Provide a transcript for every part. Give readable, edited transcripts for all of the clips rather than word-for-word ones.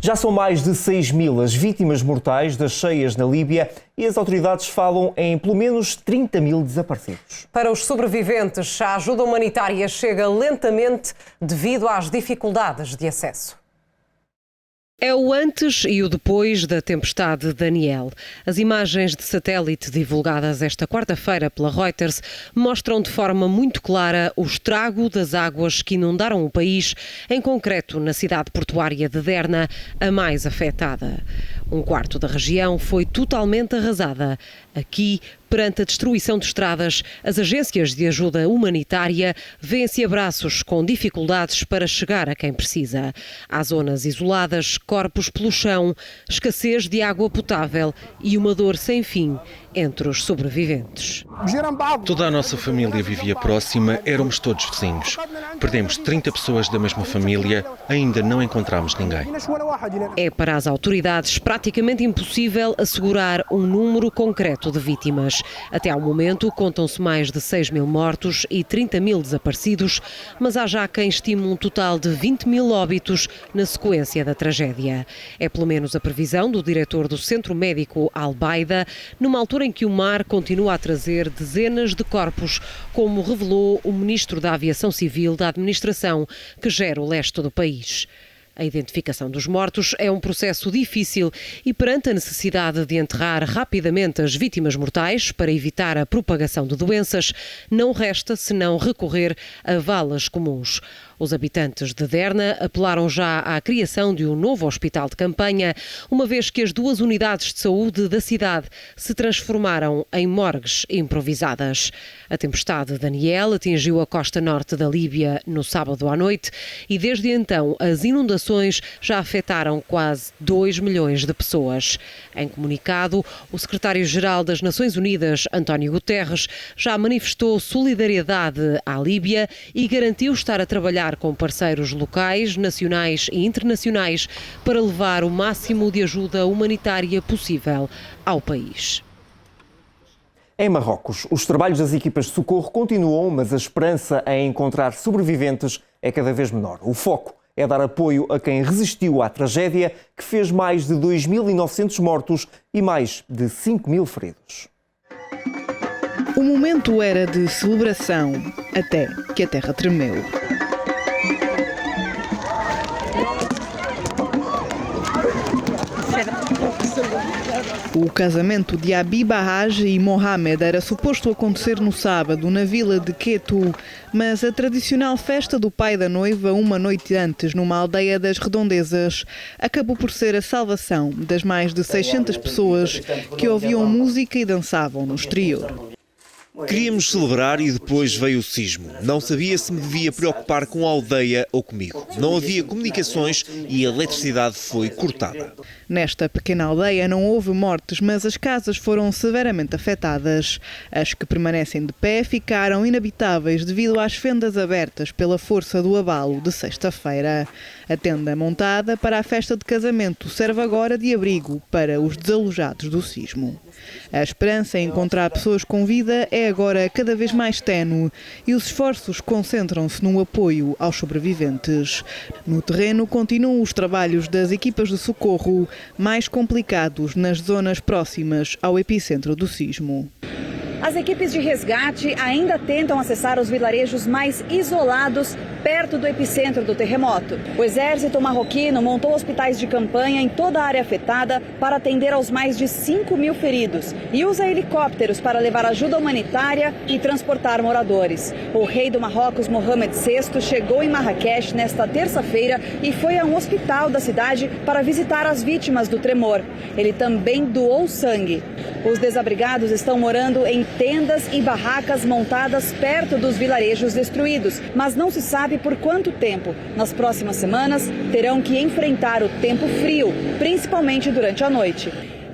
Já são mais de 6.000 as vítimas mortais das cheias na Líbia e as autoridades falam em pelo menos 30.000 desaparecidos. Para os sobreviventes, a ajuda humanitária chega lentamente devido às dificuldades de acesso. É o antes e o depois da tempestade Daniel. As imagens de satélite divulgadas esta quarta-feira pela Reuters mostram de forma muito clara o estrago das águas que inundaram o país, em concreto na cidade portuária de Derna, a mais afetada. Um quarto da região foi totalmente arrasada. Aqui, perante a destruição de estradas, as agências de ajuda humanitária vêem-se a braços com dificuldades para chegar a quem precisa. Há zonas isoladas, corpos pelo chão, escassez de água potável e uma dor sem fim entre os sobreviventes. Toda a nossa família vivia próxima, éramos todos vizinhos. Perdemos 30 pessoas da mesma família, ainda não encontramos ninguém. É para as autoridades praticamente impossível assegurar um número concreto de vítimas. Até ao momento, contam-se mais de 6.000 mortos e 30.000 desaparecidos, mas há já quem estime um total de 20.000 óbitos na sequência da tragédia. É pelo menos a previsão do diretor do Centro Médico Al-Baida, numa altura em que o mar continua a trazer dezenas de corpos, como revelou o ministro da Aviação Civil da administração que gera o leste do país. A identificação dos mortos é um processo difícil e, perante a necessidade de enterrar rapidamente as vítimas mortais para evitar a propagação de doenças, não resta senão recorrer a valas comuns. Os habitantes de Derna apelaram já à criação de um novo hospital de campanha, uma vez que as duas unidades de saúde da cidade se transformaram em morgues improvisadas. A tempestade Daniel atingiu a costa norte da Líbia no sábado à noite e, desde então, as inundações já afetaram quase 2 milhões de pessoas. Em comunicado, o secretário-geral das Nações Unidas, António Guterres, já manifestou solidariedade à Líbia e garantiu estar a trabalhar com parceiros locais, nacionais e internacionais para levar o máximo de ajuda humanitária possível ao país. Em Marrocos, os trabalhos das equipas de socorro continuam, mas a esperança em encontrar sobreviventes é cada vez menor. O foco é dar apoio a quem resistiu à tragédia, que fez mais de 2.900 mortos e mais de 5.000 feridos. O momento era de celebração, até que a terra tremeu. O casamento de Habiba Haj e Mohamed era suposto acontecer no sábado, na vila de Quetu, mas a tradicional festa do pai da noiva, uma noite antes, numa aldeia das redondezas, acabou por ser a salvação das mais de 600 pessoas que ouviam música e dançavam no exterior. Queríamos celebrar e depois veio o sismo. Não sabia se me devia preocupar com a aldeia ou comigo. Não havia comunicações e a eletricidade foi cortada. Nesta pequena aldeia não houve mortes, mas as casas foram severamente afetadas. As que permanecem de pé ficaram inabitáveis devido às fendas abertas pela força do abalo de sexta-feira. A tenda montada para a festa de casamento serve agora de abrigo para os desalojados do sismo. A esperança em encontrar pessoas com vida é agora cada vez mais ténue e os esforços concentram-se no apoio aos sobreviventes. No terreno continuam os trabalhos das equipas de socorro, mais complicados nas zonas próximas ao epicentro do sismo. As equipes de resgate ainda tentam acessar os vilarejos mais isolados perto do epicentro do terremoto. O exército marroquino montou hospitais de campanha em toda a área afetada para atender aos mais de 5.000 feridos e usa helicópteros para levar ajuda humanitária e transportar moradores. O rei do Marrocos, Mohamed VI, chegou em Marrakech nesta terça-feira e foi a um hospital da cidade para visitar as vítimas do tremor. Ele também doou sangue. Os desabrigados estão morando em tendas e barracas montadas perto dos vilarejos destruídos, mas não se sabe por quanto tempo. Nas próximas semanas, terão que enfrentar o tempo frio, principalmente durante a noite.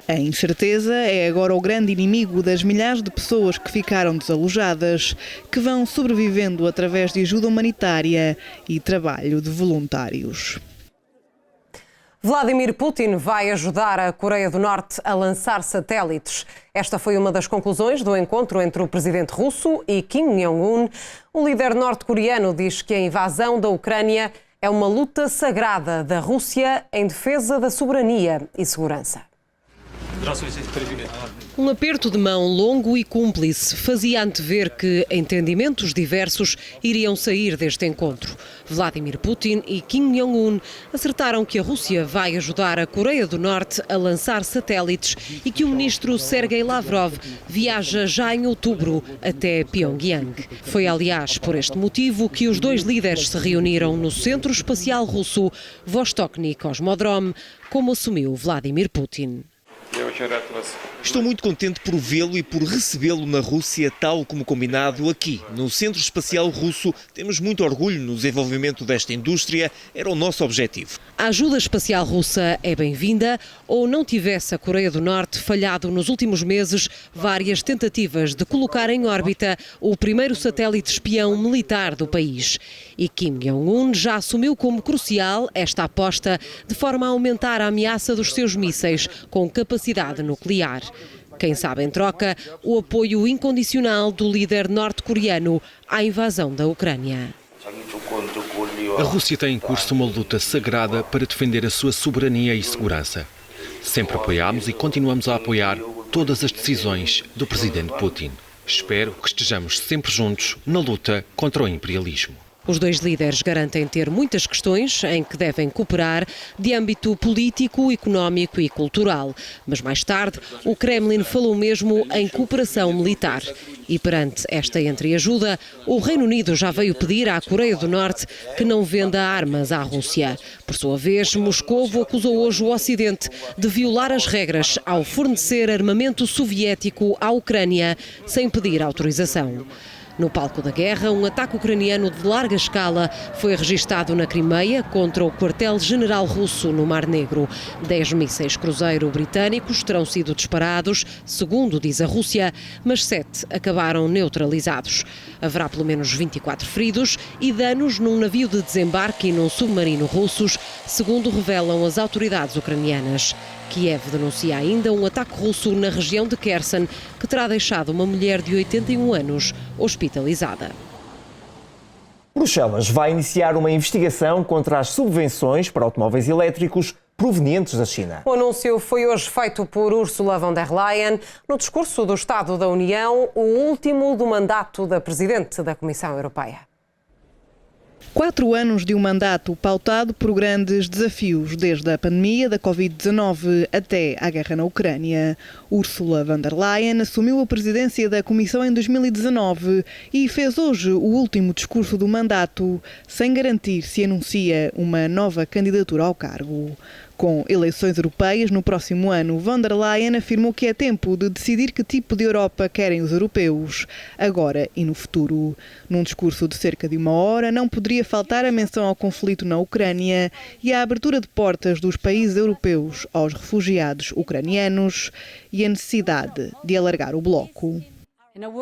A incerteza é agora o grande inimigo das milhares de pessoas que ficaram desalojadas, que vão sobrevivendo através de ajuda humanitária e trabalho de voluntários. Vladimir Putin vai ajudar a Coreia do Norte a lançar satélites. Esta foi uma das conclusões do encontro entre o presidente russo e Kim Jong-un. O líder norte-coreano diz que a invasão da Ucrânia É uma luta sagrada da Rússia em defesa da soberania e segurança. Um aperto de mão longo e cúmplice fazia antever que entendimentos diversos iriam sair deste encontro. Vladimir Putin e Kim Jong-un acertaram que a Rússia vai ajudar a Coreia do Norte a lançar satélites e que o ministro Sergei Lavrov viaja já em outubro até Pyongyang. Foi, aliás, por este motivo que os dois líderes se reuniram no Centro Espacial Russo Vostochny Cosmodrome, como assumiu Vladimir Putin. Estou muito contente por vê-lo e por recebê-lo na Rússia, tal como combinado aqui, no Centro Espacial Russo. Temos muito orgulho no desenvolvimento desta indústria, era o nosso objetivo. A ajuda espacial russa é bem-vinda, ou não tivesse a Coreia do Norte falhado nos últimos meses várias tentativas de colocar em órbita o primeiro satélite espião militar do país. E Kim Jong-un já assumiu como crucial esta aposta de forma a aumentar a ameaça dos seus mísseis com capacidade nuclear. Quem sabe, em troca, o apoio incondicional do líder norte-coreano à invasão da Ucrânia. A Rússia tem em curso uma luta sagrada para defender a sua soberania e segurança. Sempre apoiámos e continuamos a apoiar todas as decisões do presidente Putin. Espero que estejamos sempre juntos na luta contra o imperialismo. Os dois líderes garantem ter muitas questões em que devem cooperar de âmbito político, económico e cultural. Mas mais tarde, o Kremlin falou mesmo em cooperação militar. E perante esta entreajuda, o Reino Unido já veio pedir à Coreia do Norte que não venda armas à Rússia. Por sua vez, Moscovo acusou hoje o Ocidente de violar as regras ao fornecer armamento soviético à Ucrânia sem pedir autorização. No palco da guerra, um ataque ucraniano de larga escala foi registado na Crimeia contra o quartel-general russo no Mar Negro. 10 mísseis cruzeiro britânicos terão sido disparados, segundo diz a Rússia, mas 7 acabaram neutralizados. Haverá pelo menos 24 feridos e danos num navio de desembarque e num submarino russos, segundo revelam as autoridades ucranianas. Kiev denuncia ainda um ataque russo na região de Kherson, que terá deixado uma mulher de 81 anos hospitalizada. Bruxelas vai iniciar uma investigação contra as subvenções para automóveis elétricos provenientes da China. O anúncio foi hoje feito por Ursula von der Leyen no discurso do Estado da União, o último do mandato da Presidente da Comissão Europeia. 4 anos de um mandato pautado por grandes desafios, desde a pandemia da Covid-19 até à guerra na Ucrânia. Ursula von der Leyen assumiu a presidência da Comissão em 2019 e fez hoje o último discurso do mandato, sem garantir se anuncia uma nova candidatura ao cargo. Com eleições europeias no próximo ano, von der Leyen afirmou que é tempo de decidir que tipo de Europa querem os europeus, agora e no futuro. Num discurso de cerca de 1 hora, não poderia faltar a menção ao conflito na Ucrânia e à abertura de portas dos países europeus aos refugiados ucranianos e a necessidade de alargar o bloco.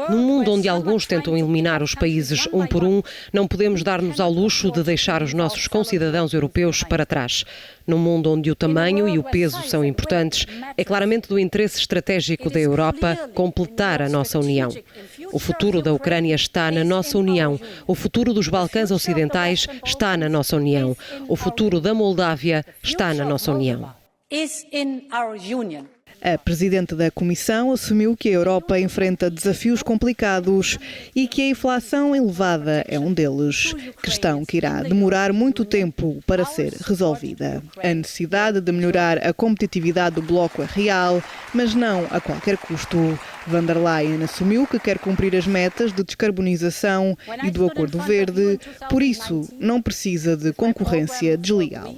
Num mundo onde alguns tentam eliminar os países um por um, não podemos dar-nos ao luxo de deixar os nossos concidadãos europeus para trás. Num mundo onde o tamanho e o peso são importantes, é claramente do interesse estratégico da Europa completar a nossa União. O futuro da Ucrânia está na nossa União. O futuro dos Balcãs Ocidentais está na nossa União. O futuro da Moldávia está na nossa União. A Presidente da Comissão assumiu que a Europa enfrenta desafios complicados e que a inflação elevada é um deles, questão que irá demorar muito tempo para ser resolvida. A necessidade de melhorar a competitividade do bloco é real, mas não a qualquer custo. Von der Leyen assumiu que quer cumprir as metas de descarbonização e do Acordo Verde, por isso não precisa de concorrência desleal.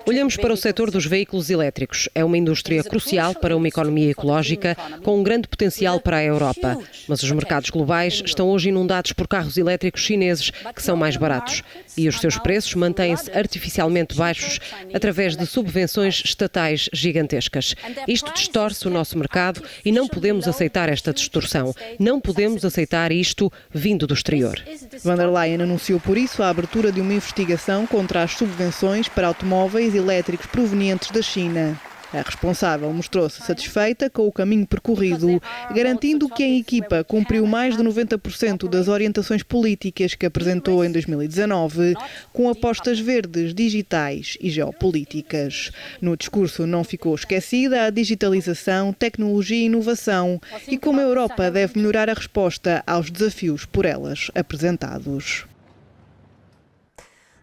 Olhamos para o setor dos veículos elétricos. É uma indústria crucial para uma economia ecológica, com um grande potencial para a Europa. Mas os mercados globais estão hoje inundados por carros elétricos chineses, que são mais baratos. E os seus preços mantêm-se artificialmente baixos através de subvenções estatais gigantescas. Isto distorce o nosso mercado e não podemos aceitar esta distorção. Não podemos aceitar isto vindo do exterior. Von der Leyen anunciou por isso a abertura de uma investigação contra as subvenções para automóveis elétricos provenientes da China. A responsável mostrou-se satisfeita com o caminho percorrido, garantindo que a equipa cumpriu mais de 90% das orientações políticas que apresentou em 2019, com apostas verdes, digitais e geopolíticas. No discurso não ficou esquecida a digitalização, tecnologia e inovação e como a Europa deve melhorar a resposta aos desafios por elas apresentados.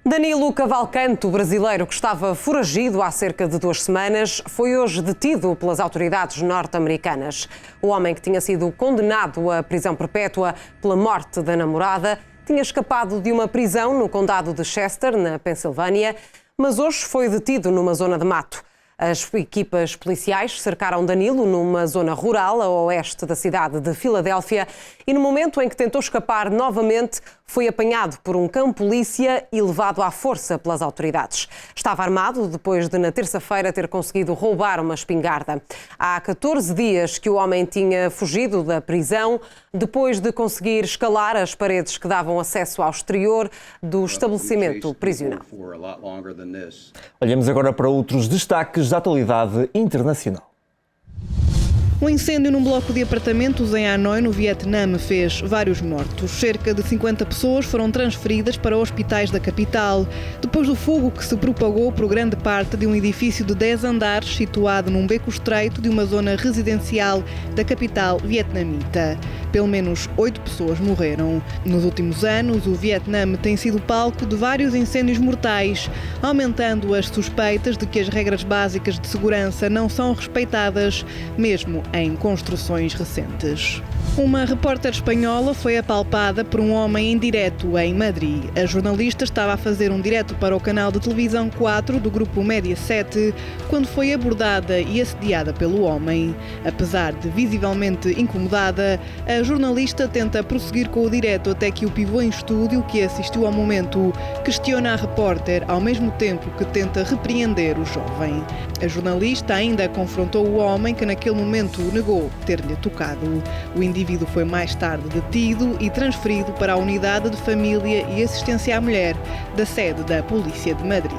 Danilo Cavalcanti, o brasileiro que estava foragido há cerca de 2 semanas, foi hoje detido pelas autoridades norte-americanas. O homem, que tinha sido condenado à prisão perpétua pela morte da namorada, tinha escapado de uma prisão no condado de Chester, na Pensilvânia, mas hoje foi detido numa zona de mato. As equipas policiais cercaram Danilo numa zona rural a oeste da cidade de Filadélfia e no momento em que tentou escapar novamente foi apanhado por um cão-polícia e levado à força pelas autoridades. Estava armado depois de na terça-feira ter conseguido roubar uma espingarda. Há 14 dias que o homem tinha fugido da prisão depois de conseguir escalar as paredes que davam acesso ao exterior do estabelecimento prisional. Olhamos agora para outros destaques da atualidade internacional. Um incêndio num bloco de apartamentos em Hanoi, no Vietnã, fez vários mortos. Cerca de 50 pessoas foram transferidas para hospitais da capital, depois do fogo que se propagou por grande parte de um edifício de 10 andares situado num beco estreito de uma zona residencial da capital vietnamita. Pelo menos 8 pessoas morreram. Nos últimos anos, o Vietnã tem sido palco de vários incêndios mortais, aumentando as suspeitas de que as regras básicas de segurança não são respeitadas, mesmo em construções recentes. Uma repórter espanhola foi apalpada por um homem em direto em Madrid. A jornalista estava a fazer um direto para o canal de televisão 4 do grupo Mediaset quando foi abordada e assediada pelo homem. Apesar de visivelmente incomodada, a jornalista tenta prosseguir com o direto até que o pivô em estúdio, que assistiu ao momento, questiona a repórter ao mesmo tempo que tenta repreender o jovem. A jornalista ainda confrontou o homem que naquele momento negou ter-lhe tocado. O indivíduo foi mais tarde detido e transferido para a Unidade de Família e Assistência à Mulher da sede da Polícia de Madrid.